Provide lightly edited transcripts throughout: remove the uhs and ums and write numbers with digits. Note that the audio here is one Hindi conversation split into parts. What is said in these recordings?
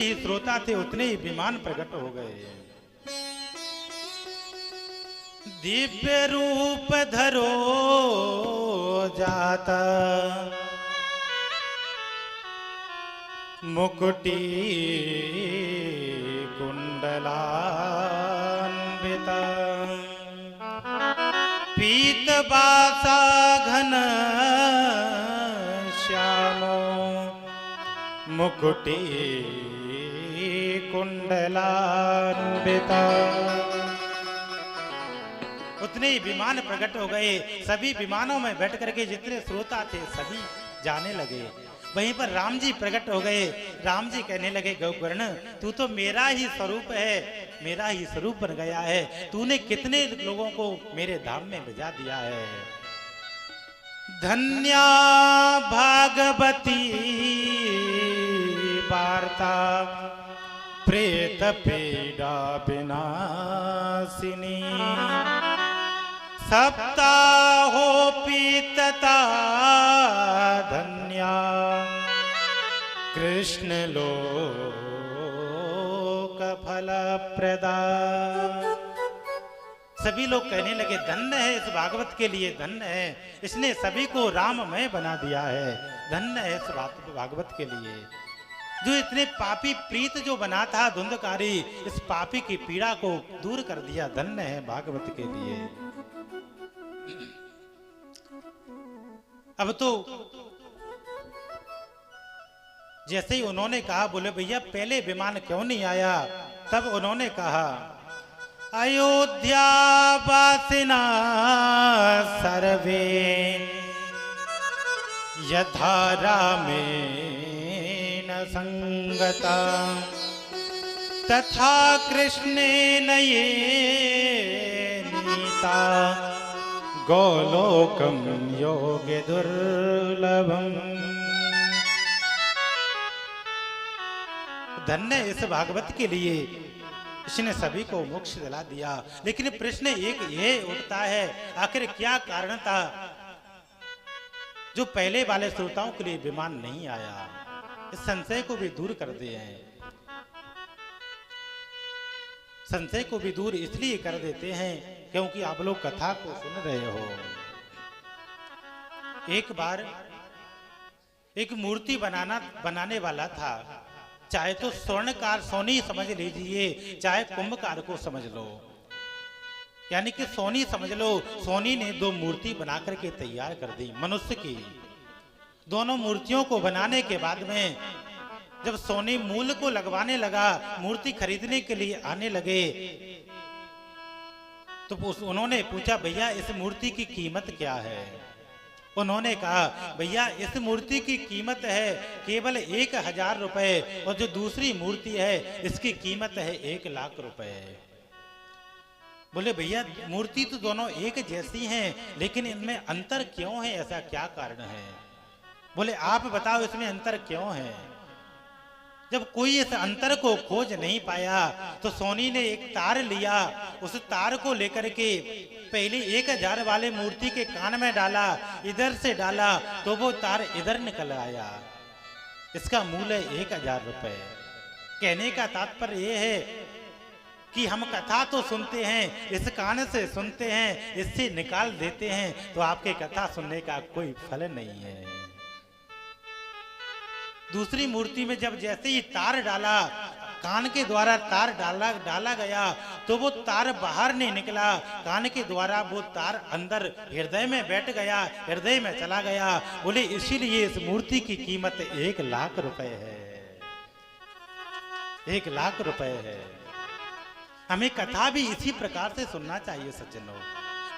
ही श्रोता थे उतने ही विमान प्रकट हो गए। दिव्य रूप धरो जाता मुकुटी कुंडलान्विता पीत बासा घन श्यामो मुकुटी कुंडलान्विता। उतने ही विमान प्रकट हो गए। सभी विमानों में बैठ करके जितने श्रोता थे सभी जाने लगे। वहीं पर राम जी प्रकट हो गए। राम जी कहने लगे गौकर्ण तू तो मेरा ही स्वरूप है, मेरा ही स्वरूप बन गया है। तूने कितने लोगों को मेरे धाम में भेजा दिया है। धन्या भागवती वार्ता प्रेत पीड़ा विनाशिनी सप्ताहोपीतता धन्या कृष्ण लोक फलप्रदा। सभी लोग कहने लगे धन्य है इस भागवत के लिए, धन्य है, इसने सभी को राममय बना दिया है। धन्य है इस भागवत के लिए जो इतने पापी प्रीत जो बना था धुंधकारी, इस पापी की पीड़ा को दूर कर दिया। धन्य है भागवत के लिए। अब तो जैसे ही उन्होंने कहा, बोले भैया पहले विमान क्यों नहीं आया? तब उन्होंने कहा अयोध्या वासिना सर्वे यथा रामेण संगता तथा कृष्णेन ये नीता गोलोकम योगे दुर्लभम। धन्य इस भागवत के लिए, इसने सभी को मोक्ष दिला दिया। लेकिन प्रश्न एक ये उठता है, आखिर क्या कारण था जो पहले वाले श्रोताओं के लिए विमान नहीं आया? इस संशय को भी दूर कर दिए हैं। संशय को भी दूर इसलिए कर देते हैं क्योंकि आप लोग कथा को सुन रहे हो। एक बार एक मूर्ति बनाने वाला था, चाहे तो स्वर्णकार सोनी समझ लीजिए, चाहे कुंभकार को समझ लो, यानी कि सोनी समझ लो। सोनी ने दो मूर्ति बना करके तैयार कर दी मनुष्य की। दोनों मूर्तियों को बनाने के बाद में जब सोनी मूल को लगवाने लगा, मूर्ति खरीदने के लिए आने लगे, तो उन्होंने पूछा भैया इस मूर्ति की कीमत क्या है? उन्होंने कहा भैया इस मूर्ति की कीमत है केवल 1000 रुपए, और जो दूसरी मूर्ति है इसकी कीमत है 1 लाख रुपए। बोले भैया मूर्ति तो दोनों एक जैसी हैं, लेकिन इनमें अंतर क्यों है? ऐसा क्या कारण है? बोले आप बताओ इसमें अंतर क्यों है? जब कोई इस अंतर को खोज नहीं पाया तो सोनी ने एक तार लिया, उस तार को लेकर के पहले 1000 वाले मूर्ति के कान में डाला, इधर से डाला तो वो तार इधर निकल आया। इसका मूल्य 1000 रुपए। कहने का तात्पर्य ये है कि हम कथा तो सुनते हैं, इस कान से सुनते हैं, इससे निकाल देते हैं, तो आपके कथा सुनने का कोई फल नहीं है। दूसरी मूर्ति में जब जैसे ही तार डाला, कान के द्वारा तार डाला गया तो वो तार बाहर नहीं निकला, कान के द्वारा वो तार अंदर हृदय में बैठ गया, हृदय में चला गया। बोले इसीलिए इस मूर्ति की कीमत 1 लाख रुपए है। 1 लाख रुपए है। हमें कथा भी इसी प्रकार से सुनना चाहिए सज्जनों।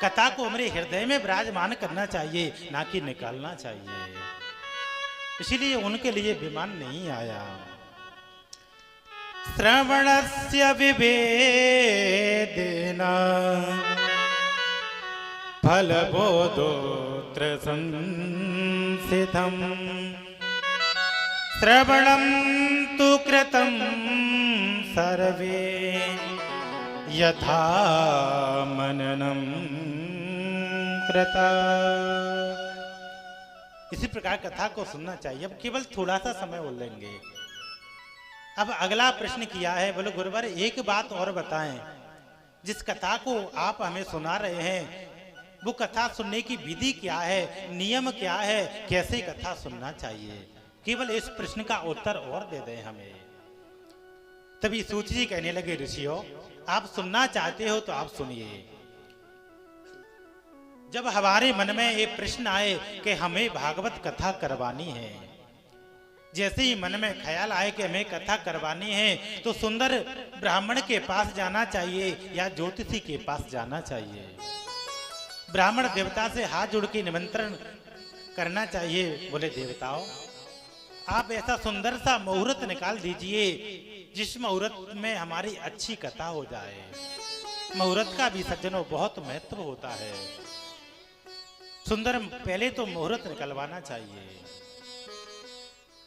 कथा को हमारे हृदय में विराजमान करना चाहिए, ना कि निकालना चाहिए। इसीलिए उनके लिए विमान नहीं आया। श्रवणस्य विभेदेन फलबोधोऽत्र संसिद्धम् श्रवणं तु कृतं सर्वे यथा मननं कृता। इसी प्रकार कथा को सुनना चाहिए। अब केवल थोड़ा सा समय और लेंगे। अब अगला प्रश्न किया है, बोलो गुरुवर एक बात और बताएं, जिस कथा को आप हमें सुना रहे हैं वो कथा सुनने की विधि क्या है, नियम क्या है, कैसे कथा सुनना चाहिए? केवल इस प्रश्न का उत्तर और दे दें हमें। तभी सूची जी कहने लगे, ऋषियों आप सुनना चाहते हो तो आप सुनिए। जब हमारे मन में ये प्रश्न आए कि हमें भागवत कथा करवानी है, जैसे ही मन में ख्याल आए कि हमें कथा करवानी है तो सुंदर ब्राह्मण के पास जाना चाहिए या ज्योतिषी के पास जाना चाहिए? ब्राह्मण देवता से हाथ जोड़ के निमंत्रण करना चाहिए। बोले देवताओं आप ऐसा सुंदर सा मुहूर्त निकाल दीजिए जिस मुहूर्त में हमारी अच्छी कथा हो जाए। मुहूर्त का भी सज्जनों बहुत महत्व होता है। सुंदर पहले तो मुहूर्त निकलवाना चाहिए।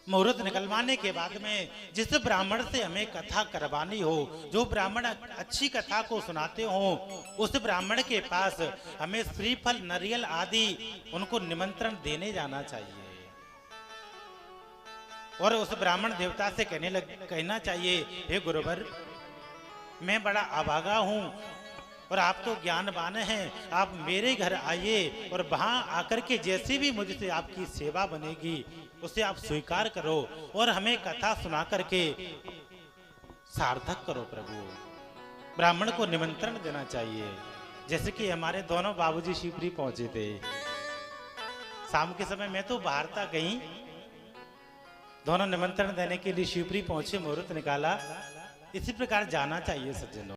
मुहूर्त निकलवाने के बाद में जिस ब्राह्मण से हमें कथा करवानी हो, जो ब्राह्मण अच्छी कथा को सुनाते हो, उस ब्राह्मण के पास हमें श्रीफल नारियल आदि उनको निमंत्रण देने जाना चाहिए। और उस ब्राह्मण देवता से कहना चाहिए, हे गुरुवर मैं बड़ा अभागा हूं और आप तो ज्ञानवान हैं, आप मेरे घर आइए और वहां आकर के जैसे भी मुझसे आपकी सेवा बनेगी उसे आप स्वीकार करो और हमें कथा सुना करके सार्थक करो प्रभु। ब्राह्मण को निमंत्रण देना चाहिए। जैसे कि हमारे दोनों बाबूजी शिवपुरी पहुंचे थे, शाम के समय मैं तो बाहर था कहीं, दोनों निमंत्रण देने के लिए शिवपुरी पहुंचे, मुहूर्त निकाला। इसी प्रकार जाना चाहिए सज्जनों।